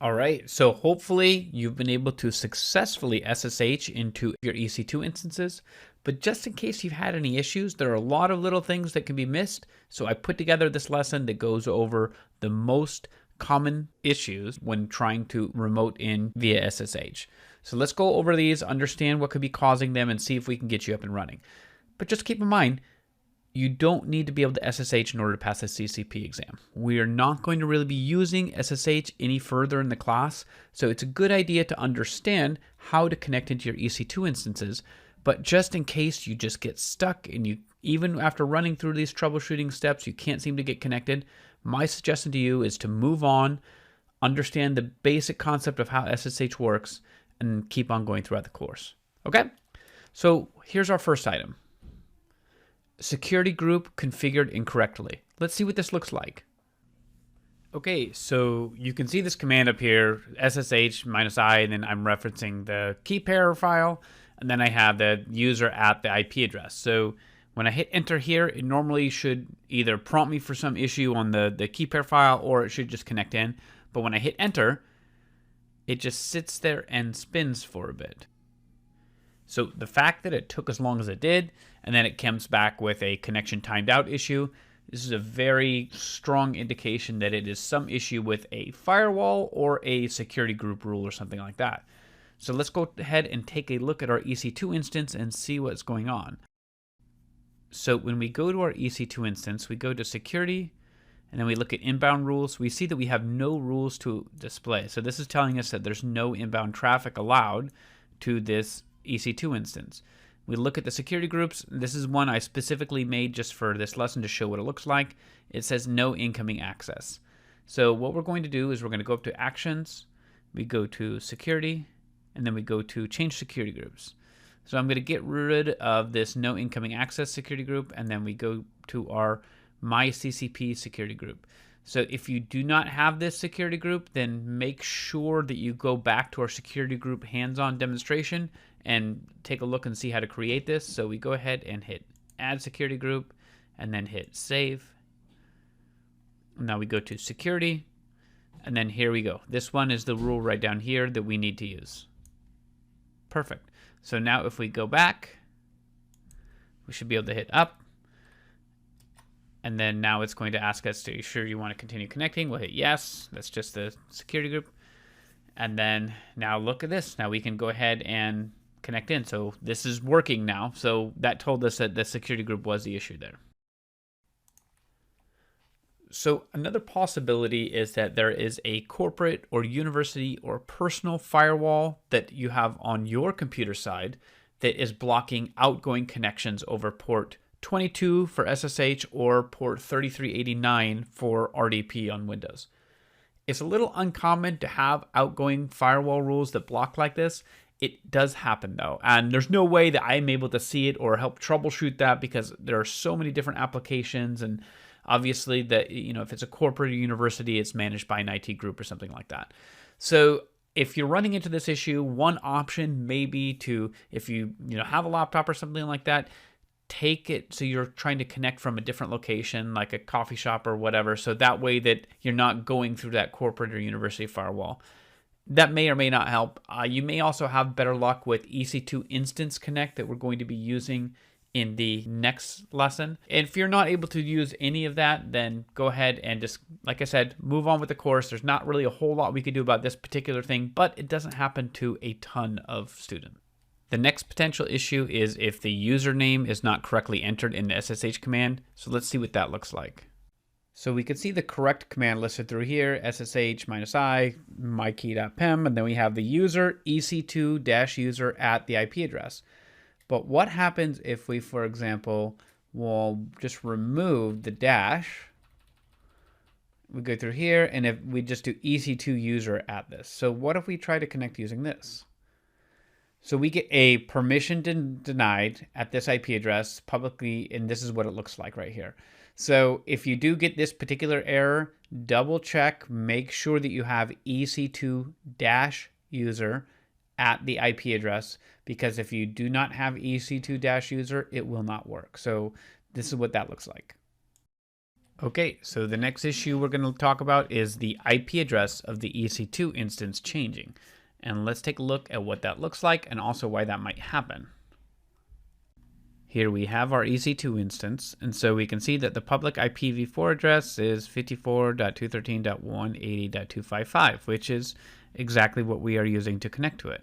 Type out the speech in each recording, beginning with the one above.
All right, so hopefully you've been able to successfully SSH into your EC2 instances, but just in case you've had any issues, there are a lot of little things that can be missed. So I put together this lesson that goes over the most common issues when trying to remote in via SSH. So let's go over these, understand what could be causing them, and see if we can get you up and running. But just keep in mind, you don't need to be able to SSH in order to pass the CCP exam. We are not going to really be using SSH any further in the class, so it's a good idea to understand how to connect into your EC2 instances. But just in case you just get stuck and you, even after running through these troubleshooting steps, you can't seem to get connected, my suggestion to you is to move on, understand the basic concept of how SSH works, and keep on going throughout the course. Okay? So here's our first item. Security group configured incorrectly. Let's see what this looks like. Okay, so you can see this command up here, SSH -I, and then I'm referencing the key pair file, and then I have the user at the IP address. So when I hit enter here, it normally should either prompt me for some issue on the key pair file, or it should just connect in. But when I hit enter, it just sits there and spins for a bit. So the fact that it took as long as it did, and then it comes back with a connection timed out issue, this is a very strong indication that it is some issue with a firewall or a security group rule or something like that. So let's go ahead and take a look at our EC2 instance and see what's going on. So when we go to our EC2 instance, we go to security, and then we look at inbound rules. We see that we have no rules to display. So this is telling us that there's no inbound traffic allowed to this EC2 instance. We look at the security groups. This is one I specifically made just for this lesson to show what it looks like. It says no incoming access. So what we're going to do is we're going to go up to actions, we go to security, and then we go to change security groups. So I'm going to get rid of this no incoming access security group, and then we go to our my CCP security group. So if you do not have this security group, then make sure that you go back to our security group hands-on demonstration and take a look and see how to create this. So we go ahead and hit add security group and then hit save. Now we go to security, and then here we go. This one is the rule right down here that we need to use. Perfect. So now if we go back, we should be able to hit up. And then now it's going to ask us, are you sure you want to continue connecting? We'll hit yes. That's just the security group. And then now look at this. Now we can go ahead and connect in. So this is working now. So that told us that the security group was the issue there. So another possibility is that there is a corporate or university or personal firewall that you have on your computer side that is blocking outgoing connections over port 22 for SSH or port 3389 for RDP on Windows. It's a little uncommon to have outgoing firewall rules that block like this. It does happen though, and there's no way that I'm able to see it or help troubleshoot that because there are so many different applications, and obviously that, you know, if it's a corporate or university, it's managed by an IT group or something like that. So if you're running into this issue, one option may be to, if you have a laptop or something like that, take it so you're trying to connect from a different location, like a coffee shop or whatever, so that way that you're not going through that corporate or university firewall. That may or may not help. You may also have better luck with EC2 Instance Connect that we're going to be using in the next lesson. And if you're not able to use any of that, then go ahead and just, like I said, move on with the course. There's not really a whole lot we could do about this particular thing, but it doesn't happen to a ton of students. The next potential issue is if the username is not correctly entered in the SSH command. So let's see what that looks like. So we can see the correct command listed through here, SSH -I, mykey.pem, and then we have the user, EC2-user at the IP address. But what happens if we, for example, will just remove the dash? We go through here, and if we just do EC2-user at this. So what if we try to connect using this? So we get a permission denied at this IP address publicly, and this is what it looks like right here. So if you do get this particular error, double check, make sure that you have EC2-user at the IP address, because if you do not have EC2-user, it will not work. So this is what that looks like. Okay, so the next issue we're going to talk about is the IP address of the EC2 instance changing. And let's take a look at what that looks like and also why that might happen. Here we have our EC2 instance, and so we can see that the public IPv4 address is 54.213.180.255, which is exactly what we are using to connect to it.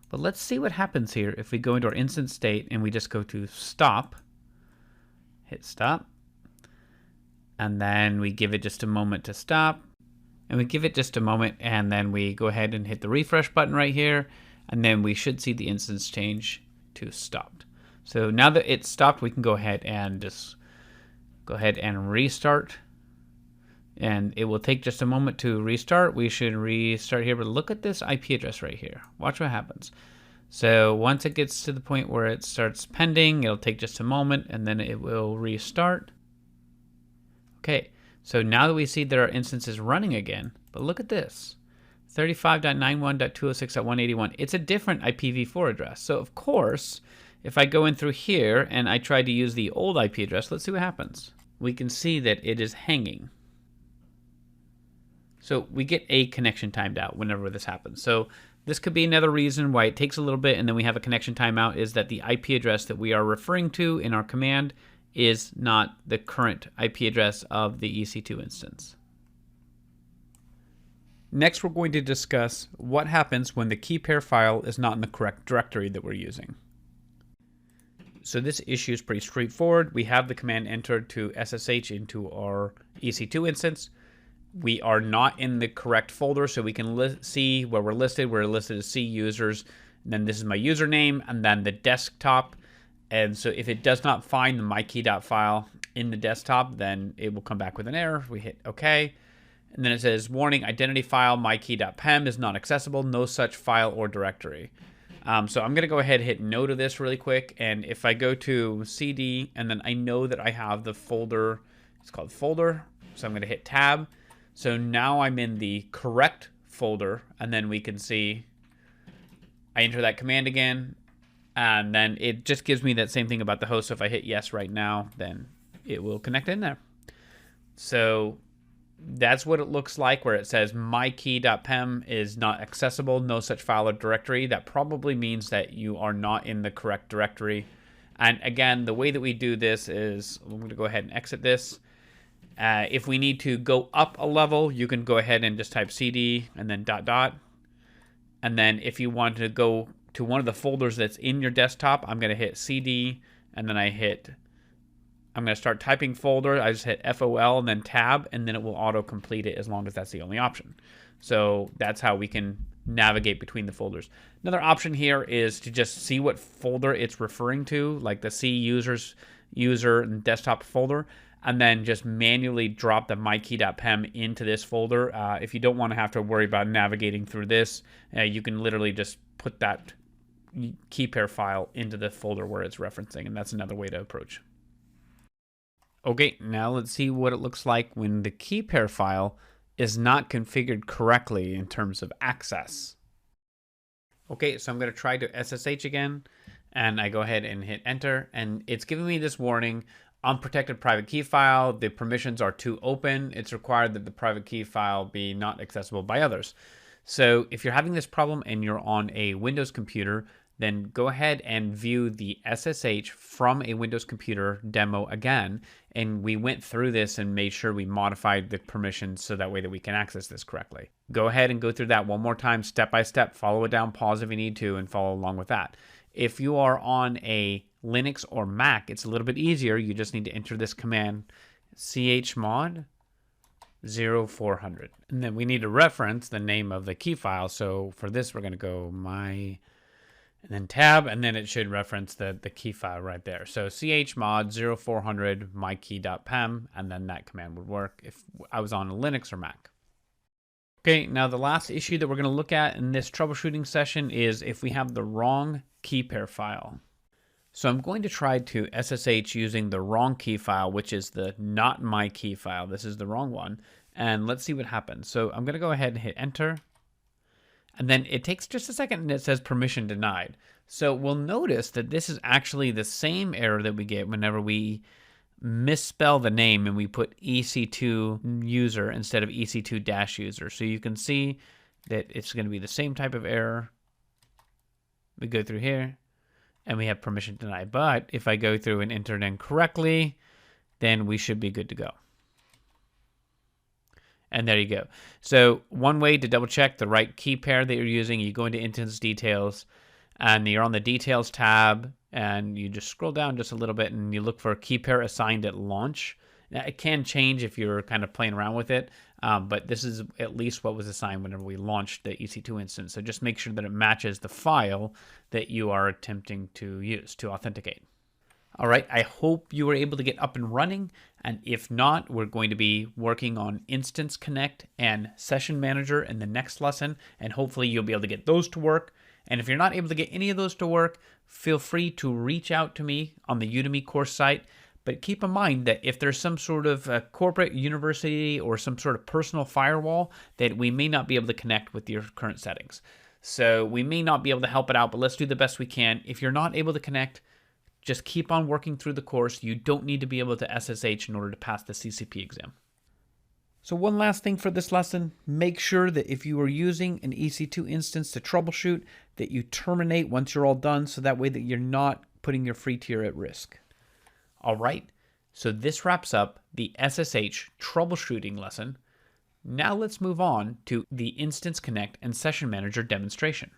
But let's see what happens here if we go into our instance state and we just go to stop, hit stop, and then we give it just a moment to stop, and we give it just a moment, and then we go ahead and hit the refresh button right here, and then we should see the instance change to stopped. So now that it's stopped, we can go ahead and just restart, and it will take just a moment to restart. We should restart here, but look at this IP address right here. Watch what happens. So once it gets to the point where it starts pending, it'll take just a moment, and then it will restart. Okay, so now that we see that our instance is running again, but look at this, 35.91.206.181. It's a different IPv4 address. So of course, if I go in through here and I try to use the old IP address, let's see what happens. We can see that it is hanging. So we get a connection timed out whenever this happens. So this could be another reason why it takes a little bit and then we have a connection timeout, is that the IP address that we are referring to in our command is not the current IP address of the EC2 instance. Next, we're going to discuss what happens when the key pair file is not in the correct directory that we're using. So this issue is pretty straightforward. We have the command entered to SSH into our EC2 instance. We are not in the correct folder, so we can see where we're listed. We're listed as C users, and then this is my username, and then the desktop. And so if it does not find the mykey.file in the desktop, then it will come back with an error. We hit OK. And then it says, warning, identity file mykey.pem is not accessible. No such file or directory. So I'm going to go ahead and hit no to this really quick. And if I go to CD, and then I know that I have the folder, it's called folder. So I'm going to hit tab. So now I'm in the correct folder. And then we can see I enter that command again. And then it just gives me that same thing about the host. So if I hit yes right now, then it will connect in there. So that's what it looks like, where it says mykey.pem is not accessible, no such file or directory. That probably means that you are not in the correct directory. And again, the way that we do this is, I'm going to go ahead and exit this. If we need to go up a level, you can go ahead and just type cd and then ... And then if you want to go to one of the folders that's in your desktop, I'm going to hit CD, and then I'm going to start typing folder. I just hit FOL and then tab, and then it will auto-complete it as long as that's the only option. So that's how we can navigate between the folders. Another option here is to just see what folder it's referring to, like the C user and desktop folder, and then just manually drop the mykey.pem into this folder. If you don't want to have to worry about navigating through this, you can literally just put that key pair file into the folder where it's referencing, and that's another way to approach. Okay, now let's see what it looks like when the key pair file is not configured correctly in terms of access. Okay, so I'm going to try to SSH again, and I go ahead and hit enter, and it's giving me this warning: unprotected private key file, the permissions are too open. It's required that the private key file be not accessible by others. So if you're having this problem and you're on a Windows computer, then go ahead and view the SSH from a Windows computer demo again. And we went through this and made sure we modified the permissions so that way that we can access this correctly. Go ahead and go through that one more time, step by step, follow it down, pause if you need to, and follow along with that. If you are on a Linux or Mac, it's a little bit easier. You just need to enter this command, chmod 0400. And then we need to reference the name of the key file. So for this, we're going to go and then tab, and then it should reference the key file right there. So chmod 0400 mykey.pem, and then that command would work if I was on a Linux or Mac. Okay, now the last issue that we're going to look at in this troubleshooting session is if we have the wrong key pair file. So I'm going to try to SSH using the wrong key file, which is the not my key file. This is the wrong one. And let's see what happens. So I'm going to go ahead and hit enter. And then it takes just a second and it says permission denied. So we'll notice that this is actually the same error that we get whenever we misspell the name and we put EC2 user instead of EC2-user. So you can see that it's going to be the same type of error. We go through here and we have permission denied. But if I go through and enter it in correctly, then we should be good to go. And there you go. So one way to double check the right key pair that you're using, you go into instance details and you're on the details tab and you just scroll down just a little bit and you look for key pair assigned at launch. Now, it can change if you're kind of playing around with it, but this is at least what was assigned whenever we launched the EC2 instance. So just make sure that it matches the file that you are attempting to use to authenticate. All right, I hope you were able to get up and running. And if not, we're going to be working on Instance Connect and Session Manager in the next lesson. And hopefully you'll be able to get those to work. And if you're not able to get any of those to work, feel free to reach out to me on the Udemy course site. But keep in mind that if there's some sort of corporate university or some sort of personal firewall, that we may not be able to connect with your current settings. So we may not be able to help it out, but let's do the best we can. If you're not able to connect, just keep on working through the course. You don't need to be able to SSH in order to pass the CCP exam. So one last thing for this lesson, make sure that if you are using an EC2 instance to troubleshoot, that you terminate once you're all done, so that way that you're not putting your free tier at risk. All right, so this wraps up the SSH troubleshooting lesson. Now let's move on to the Instance Connect and Session Manager demonstration.